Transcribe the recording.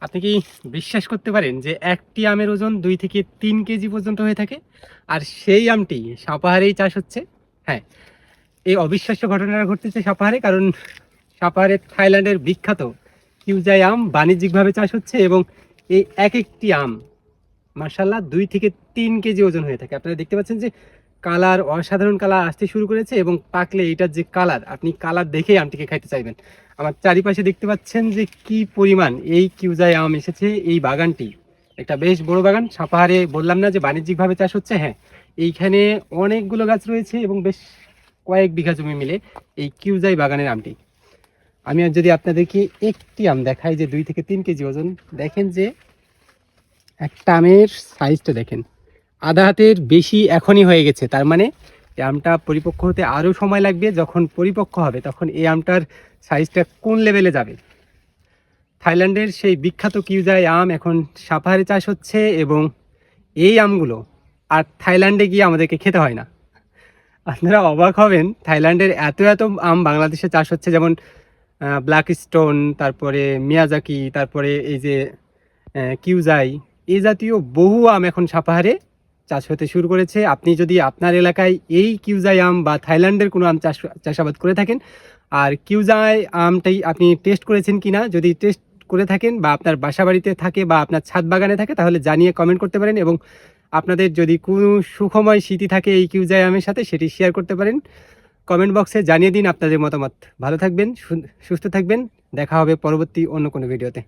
আপনি কি বিশ্বাস করতে পারেন যে একটি আমের ওজন 2 থেকে 3 কেজি পর্যন্ত হয়ে থাকে, আর সেই আমটি সাপাহারেই চাষ হচ্ছে। হ্যাঁ, এই অবিশ্বাস্য ঘটনাটা ঘটতেছে সাপাহারে, কারণ সাপাহারে থাইল্যান্ডের বিখ্যাত কিউজাই আম বাণিজ্যিকভাবে চাষ হচ্ছে এবং এই এক একটি আম মার্শাল্লাহ 2 থেকে 3 কেজি ওজন হয়ে থাকে। আপনারা দেখতে পাচ্ছেন যে কালার, অসাধারণ কালার আসতে শুরু করেছে এবং পাকলে এটার যে কালার, আপনি কালার দেখেই আমটিকে খাইতে চাইবেন। আমার চারিপাশে দেখতে পাচ্ছেন যে কি পরিমাণ এই কিউজাই আম এসেছে। এই বাগানটি একটা বেশ বড় বাগান। সাপাহারে বললাম না যে বাণিজ্যিকভাবে চাষ হচ্ছে? হ্যাঁ, এইখানে অনেকগুলো গাছ রয়েছে এবং বেশ কয়েক বিঘা জমি মিলে এই কিউজাই বাগানের আমটি। আমি আর যদি আপনাদেরকে একটি আম দেখাই যে 2 থেকে 3 কেজি ওজন, দেখেন যে একটা আমের সাইজটা দেখেন, আধা হাতের বেশি এখনই হয়ে গেছে। তার মানে এই আমটা পরিপক্ক হতে আরও সময় লাগবে। যখন পরিপক্ক হবে তখন এই আমটার সাইজটা কোন লেভেলে যাবে। থাইল্যান্ডের সেই বিখ্যাত কিউজাই আম এখন সাপাহারে চাষ হচ্ছে এবং এই আমগুলো আর থাইল্যান্ডে গিয়ে আমাদেরকে খেতে হয় না। আপনারা অবাক হবেন, থাইল্যান্ডের এত এত আম বাংলাদেশে চাষ হচ্ছে, যেমন ব্ল্যাক স্টোন, তারপরে মিয়াজাকি, তারপরে এই যে কিউজাই, এই জাতীয় বহু আম এখন সাপাহারে চাষ হতে শুরু করেছে। আপনি যদি আপনার এলাকায় এই কিউজাই আম বা থাইল্যান্ডের কোনো আম চাষাবাদ করে থাকেন, আর কিউজাই আমটাই আপনি টেস্ট করেছেন কিনা, যদি টেস্ট করে থাকেন বা আপনার বাসা বাড়িতে থাকে বা আপনার ছাদ বাগানে থাকে, তাহলে জানিয়ে কমেন্ট করতে পারেন। এবং আপনাদের যদি কোনো সুখময় স্মৃতি থাকে এই কিউজাই আমের সাথে, সেটি শেয়ার করতে পারেন। কমেন্ট বক্সে জানিয়ে দিন আপনাদের মতামত। ভালো থাকবেন, সুস্থ থাকবেন। দেখা হবে পরবর্তী অন্য কোনো ভিডিওতে।